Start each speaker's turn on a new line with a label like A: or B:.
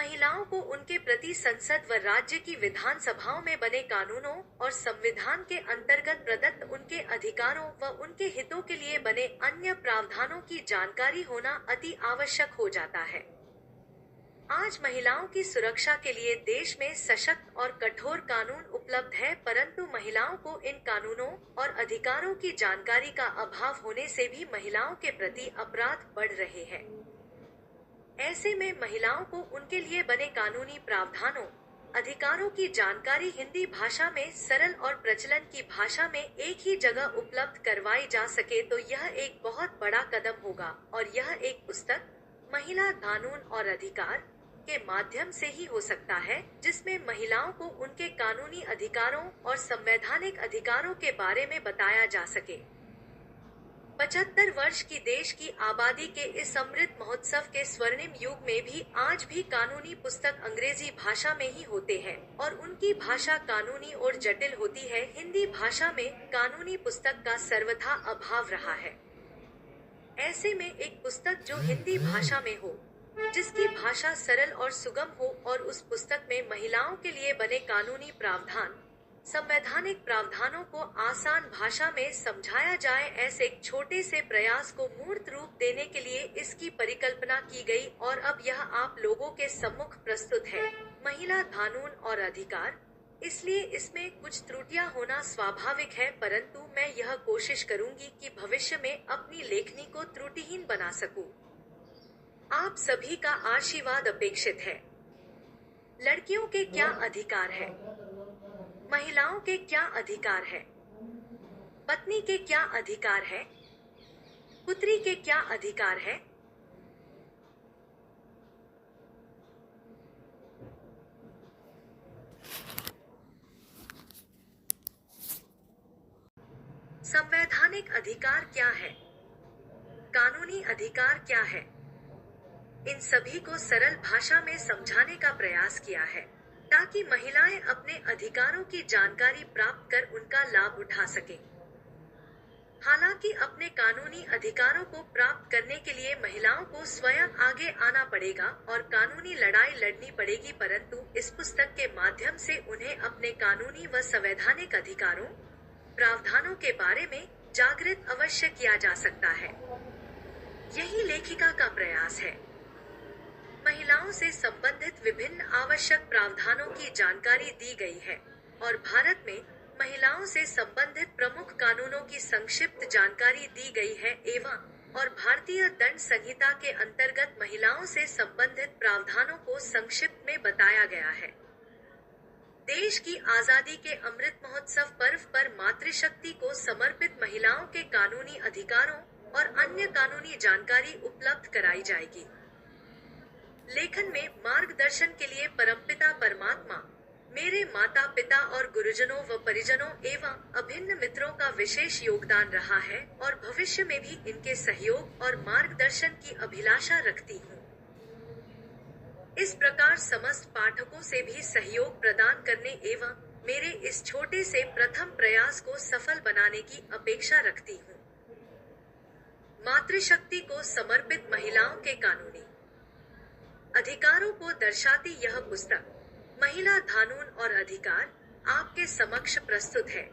A: महिलाओं को उनके प्रति संसद व राज्य की विधानसभाओं में बने कानूनों और संविधान के अंतर्गत प्रदत्त उनके अधिकारों व उनके हितों के लिए बने अन्य प्रावधानों की जानकारी होना अति आवश्यक हो जाता है। आज महिलाओं की सुरक्षा के लिए देश में सशक्त और कठोर कानून उपलब्ध है, परंतु महिलाओं को इन कानूनों और अधिकारों की जानकारी का अभाव होने से भी महिलाओं के प्रति अपराध बढ़ रहे हैं। ऐसे में महिलाओं को उनके लिए बने कानूनी प्रावधानों, अधिकारों की जानकारी हिंदी भाषा में सरल और प्रचलन की भाषा में एक ही जगह उपलब्ध करवाई जा सके तो यह एक बहुत बड़ा कदम होगा और यह एक पुस्तक महिला कानून और अधिकार के माध्यम से ही हो सकता है, जिसमें महिलाओं को उनके कानूनी अधिकारों और संवैधानिक अधिकारों के बारे में बताया जा सके। 75 वर्ष की देश की आबादी के इस अमृत महोत्सव के स्वर्णिम युग में भी आज भी कानूनी पुस्तक अंग्रेजी भाषा में ही होते हैं और उनकी भाषा कानूनी और जटिल होती है। हिंदी भाषा में कानूनी पुस्तक का सर्वथा अभाव रहा है। ऐसे में एक पुस्तक जो हिंदी भाषा में हो, जिसकी भाषा सरल और सुगम हो और उस पुस्तक में महिलाओं के लिए बने कानूनी प्रावधान, संवैधानिक प्रावधानों को आसान भाषा में समझाया जाए, ऐसे एक छोटे से प्रयास को मूर्त रूप देने के लिए इसकी परिकल्पना की गई और अब यह आप लोगों के सम्मुख प्रस्तुत है। महिला कानून और अधिकार, इसलिए इसमें कुछ त्रुटियां होना स्वाभाविक है, परंतु मैं यह कोशिश करूंगी कि भविष्य में अपनी लेखनी को त्रुटिहीन बना सकूं। आप सभी का आशीर्वाद अपेक्षित है। लड़कियों के क्या अधिकार है? महिलाओं के क्या अधिकार है? पत्नी के क्या अधिकार है? पुत्री के क्या अधिकार है? संवैधानिक अधिकार क्या है? कानूनी अधिकार क्या है? इन सभी को सरल भाषा में समझाने का प्रयास किया है ताकि महिलाएं अपने अधिकारों की जानकारी प्राप्त कर उनका लाभ उठा सकें। हालांकि अपने कानूनी अधिकारों को प्राप्त करने के लिए महिलाओं को स्वयं आगे आना पड़ेगा और कानूनी लड़ाई लड़नी पड़ेगी, परंतु इस पुस्तक के माध्यम से उन्हें अपने कानूनी व संवैधानिक अधिकारों, प्रावधानों के बारे में जागृत अवश्य किया जा सकता है। यही लेखिका का प्रयास है। महिलाओं से संबंधित विभिन्न आवश्यक प्रावधानों की जानकारी दी गई है और भारत में महिलाओं से संबंधित प्रमुख कानूनों की संक्षिप्त जानकारी दी गई है और भारतीय दंड संहिता के अंतर्गत महिलाओं से संबंधित प्रावधानों को संक्षिप्त में बताया गया है। देश की आजादी के अमृत महोत्सव पर्व पर मातृशक्ति को समर्पित महिलाओं के कानूनी अधिकारों और अन्य कानूनी जानकारी उपलब्ध कराई जाएगी। लेखन में मार्गदर्शन के लिए परमपिता परमात्मा, मेरे माता पिता और गुरुजनों व परिजनों एवं अभिन्न मित्रों का विशेष योगदान रहा है और भविष्य में भी इनके सहयोग और मार्गदर्शन की अभिलाषा रखती हूँ। इस प्रकार समस्त पाठकों से भी सहयोग प्रदान करने एवं मेरे इस छोटे से प्रथम प्रयास को सफल बनाने की अपेक्षा रखती हूँ। मातृशक्ति को समर्पित महिलाओं के कानूनी अधिकारों को दर्शाती यह पुस्तक महिला कानून और अधिकार आपके समक्ष प्रस्तुत है।